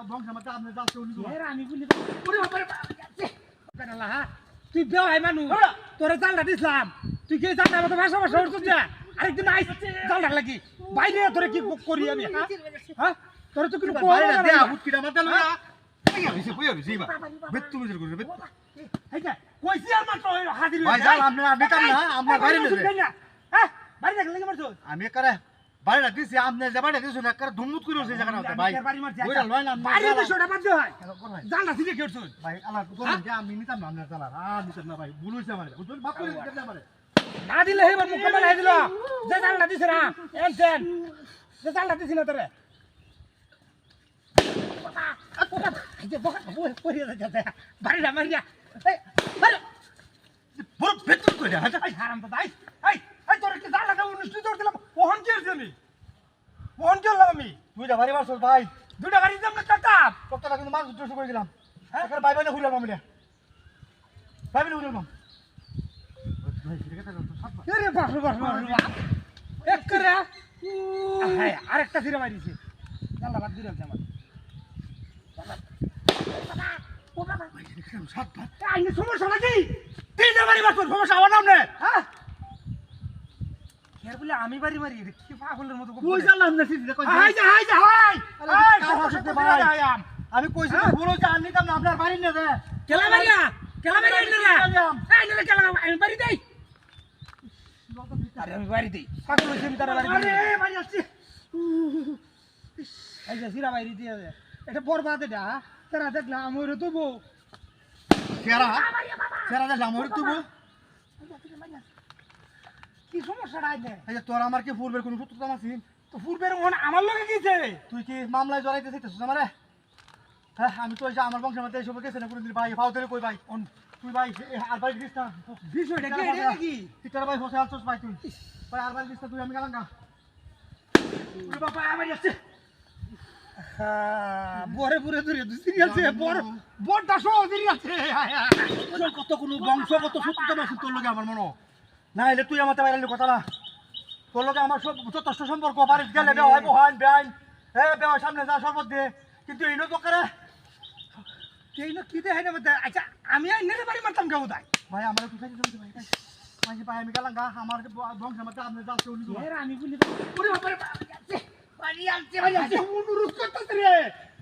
বংশের মধ্যে আপনি যাচ্ছে উনি আমি বলি ওরে বাবারে তুই বেওয়াই মানুষ তোরে জালটা দিছিলাম তুই কি জালটা মতো ভাষা ভাষা উঠছিস না আরেকদিন আইস জালটা লাগি বাইরে তোরে কি করি আমি হ্যাঁ তোরে তো কিছু বাইরে দেয়া হুটকিটা মাথা লইয়া কই হইছে বা বেত তুমি জের করে বেত এই যে কইছি আর মাত্র হাজির ভাই জাল আপনি নিতাম না আমরা বাইরে নেবে হ্যাঁ বাইরে লাগলে মারছো আমি করে বাইরে দিছি আপনি যে বাইরে দিছো না করে ধুমুত করে সেই জায়গাটা ভাই ওইটা লয় না বাইরে বিষয়টা বাদ দে ভাই জালটা দিকে কেড়ছো ভাই আল্লাহ বলেন যে আমি নিতাম না আপনার জালার নিতাম না ভাই ভুল হইছে আমার বুঝুন বাপ করে দিতে আমারে না দিলে এবার মুখ কামাল দিল যে জালটা দিছে না এনসেন যে জালটা দিছি না তোরে বাড়িটা মারিয়া বড় ভেতর করে হারাম তো দাই এই তোর কি জালটা অনুষ্ঠিত করে দিলাম ওহন কি হইছে আমি ওহন কি হলাম আমি তুইটা বাড়ি মারছস ভাই দুটা বাড়ি দিলাম না কাকা কতটা কিন্তু মাছ উঠে করে দিলাম এখানে ভাই ভাই না ঘুরলাম আমি ভাই ভাই ঘুরলাম আরে বাস বাস এক করে হ্যাঁ আরেকটা ফিরে মারিছে জালটা বাদ দিলাম আমার ও বাবা সাত ভাত আইনে সমস্যা নাকি তিনটা বাড়ি মারছস সমস্যা আমার নাম নে হ্যাঁ এর বলে আমি বাড়ি মারি কি পাগলের মতো কই জানলাম না সিদ্ধি কই হাই যা হাই যা হাই আমি কইছি তো বলো যে আমি নিতাম না আপনার বাড়ি নে দে কেলা মারিয়া আইনে রে আইনে রে কেলা আমি বাড়ি দেই আরে আমি বাড়ি দেই পাগল হইছে আমি তার বাড়ি আরে বাড়ি আসছি এই যে সিরা বাড়ি দিয়ে এটা বরবাদ এটা তারা দেখলা আমার তো বউ সেরা সেরা দেখলাম ওর তুই কি সমস্যাটা আইনে এই যে তোর আমার কি পূর্বের কোনো সূত্রতা আছে তো পূর্বের মন আমার লগে গিয়েছে তুই কি মামলায় জড়াইতে চাইতেছিস আমারে হ্যাঁ আমি তো এই যে আমার বংশের মধ্যে এসব গেছে না কোনদিন ভাই ফাও ধরে কই ভাই তুই ভাই আর ভাই দিস না বিষয়টা কি এটা নাকি তিতার ভাই ফসে আলছস ভাই তুই ভাই আর ভাই দিস না তুই আমি গেলাম না ওরে বাবা আমার আসছে বরে পুরে ধরে দুসরি আছে বড়টা সহজই আছে কত কোনো বংশগত সূত্রতা আছে তোর লগে আমার মনে না এলে তুই আমার বাইরে কথা না তোর লগে আমার সব যথেষ্ট সম্পর্ক বাড়িতে গেলে বেহাই বহান বেআইন হ্যাঁ বেহাই সামনে যা শরবত দে কিন্তু এই নয় দোকানে এই না কি দেখাই না আচ্ছা আমি আইনে বাড়ি মারতাম কেউ তাই ভাই আমার একটু খাইতে দেন ভাই ভাই ভাই আমি গেলাম গা আমার বংশের মধ্যে আপনি যাচ্ছে উনি আমি বলি ওরে বাবা বাড়ি আসছে বাড়ি আসছে অনুরোধ করতেছ রে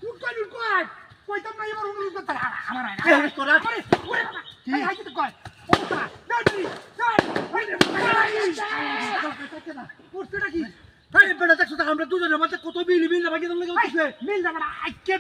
লুকাই কইতাম না এবার অনুরোধ করতে আমার তোরা ওরে বাবা কি হাইতে তো কয় ওটা দাঁড়ি কি ভাই বেটা দেখছো আমরা দুজনের মধ্যে কত মিল মিল লাগে তোর লাগে মিল যাবে না আজকে